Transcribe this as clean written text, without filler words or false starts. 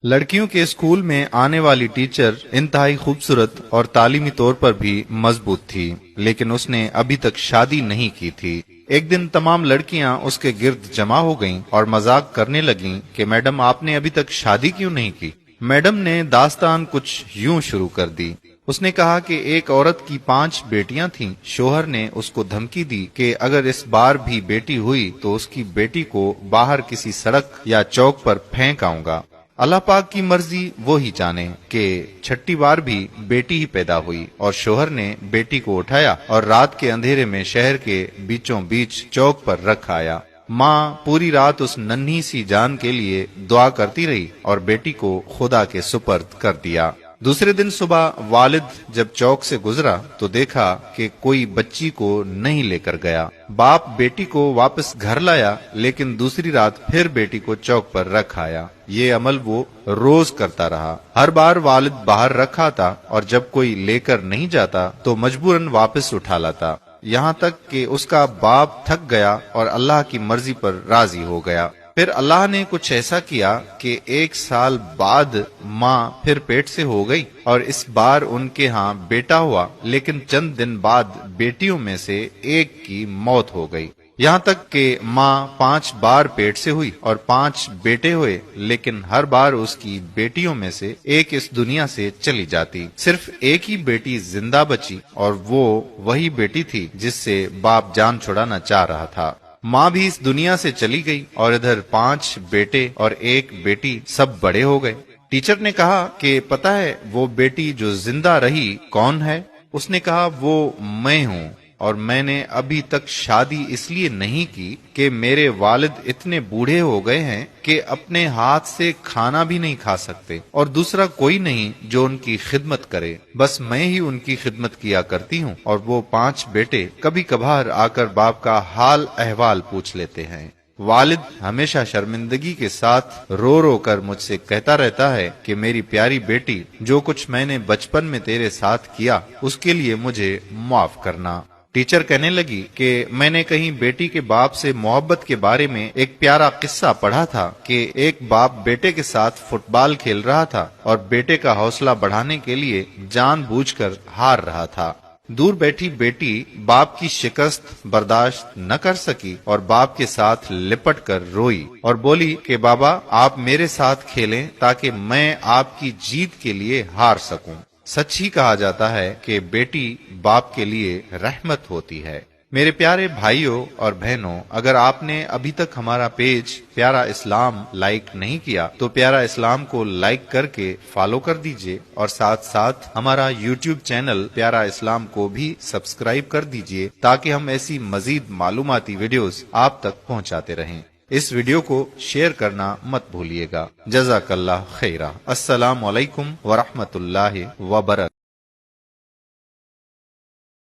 लड़कियों के स्कूल में आने वाली टीचर इंतहाई खूबसूरत और तालीमी तौर पर भी मजबूत थी, लेकिन उसने अभी तक शादी नहीं की थी। एक दिन तमाम लड़कियां उसके गिर्द जमा हो गईं और मजाक करने लगीं कि मैडम आपने अभी तक शादी क्यों नहीं की। मैडम ने दास्तान कुछ यूं शुरू कर दी। उसने कहा कि एक औरत की 5 बेटियां थीं। शोहर ने उसको धमकी दी कि अगर इस बार भी बेटी हुई तो उसकी बेटी को बाहर किसी सड़क या चौक पर फेंक आऊंगा। अल्लाह पाक की मर्जी वो ही जाने कि 6ठी बार भी बेटी ही पैदा हुई और शोहर ने बेटी को उठाया और रात के अंधेरे में शहर के बीचों बीच चौक पर रख आया। माँ पूरी रात उस नन्ही सी जान के लिए दुआ करती रही और बेटी को खुदा के सुपर्द कर दिया। दूसरे दिन सुबह वालिद जब चौक से गुजरा तो देखा कि कोई बच्ची को नहीं लेकर गया। बाप बेटी को वापस घर लाया, लेकिन दूसरी रात फिर बेटी को चौक पर रख आया। ये अमल वो रोज करता रहा। हर बार वालिद बाहर रखा था और जब कोई लेकर नहीं जाता तो मजबूरन वापस उठा लाता, यहाँ तक कि उसका बाप थक गया और अल्लाह की मर्जी पर राजी हो गया। फिर अल्लाह ने कुछ ऐसा किया कि 1 साल बाद माँ फिर पेट से हो गई और इस बार उनके यहाँ बेटा हुआ, लेकिन चंद दिन बाद बेटियों में से एक की मौत हो गई। यहाँ तक कि माँ 5 बार पेट से हुई और 5 बेटे हुए, लेकिन हर बार उसकी बेटियों में से एक इस दुनिया से चली जाती। सिर्फ एक ही बेटी जिंदा बची और वो वही बेटी थी जिससे बाप जान छुड़ाना चाह रहा था। माँ भी इस दुनिया से चली गई और इधर 5 बेटे और 1 बेटी सब बड़े हो गए। टीचर ने कहा कि पता है वो बेटी जो जिंदा रही कौन है? उसने कहा वो मैं हूँ और मैंने अभी तक शादी इसलिए नहीं की कि मेरे वालिद इतने बूढ़े हो गए हैं कि अपने हाथ से खाना भी नहीं खा सकते और दूसरा कोई नहीं जो उनकी खिदमत करे। बस मैं ही उनकी खिदमत किया करती हूँ और वो 5 बेटे कभी कभार आकर बाप का हाल अहवाल पूछ लेते हैं। वालिद हमेशा शर्मिंदगी के साथ रो रो कर मुझसे कहता रहता है कि मेरी प्यारी बेटी, जो कुछ मैंने बचपन में तेरे साथ किया उसके लिए मुझे माफ करना। टीचर कहने लगी कि मैंने कहीं बेटी के बाप से मोहब्बत के बारे में एक प्यारा किस्सा पढ़ा था कि एक बाप बेटे के साथ फुटबॉल खेल रहा था और बेटे का हौसला बढ़ाने के लिए जानबूझकर हार रहा था। दूर बैठी बेटी बाप की शिकस्त बर्दाश्त न कर सकी और बाप के साथ लिपट कर रोई और बोली कि बाबा आप मेरे साथ खेलें ताकि मैं आपकी जीत के लिए हार सकूं। सच ही कहा जाता है कि बेटी बाप के लिए रहमत होती है। मेरे प्यारे भाइयों और बहनों, अगर आपने अभी तक हमारा पेज प्यारा इस्लाम लाइक नहीं किया तो प्यारा इस्लाम को लाइक करके फॉलो कर दीजिए और साथ साथ हमारा यूट्यूब चैनल प्यारा इस्लाम को भी सब्सक्राइब कर दीजिए ताकि हम ऐसी मजीद मालूमाती वीडियोस आप तक पहुंचाते रहें। इस वीडियो को शेयर करना मत भूलिएगा। जज़ाकल्लाह खैरा। अस्सलामु अलैकुम व रहमतुल्लाहि व बरकातहू।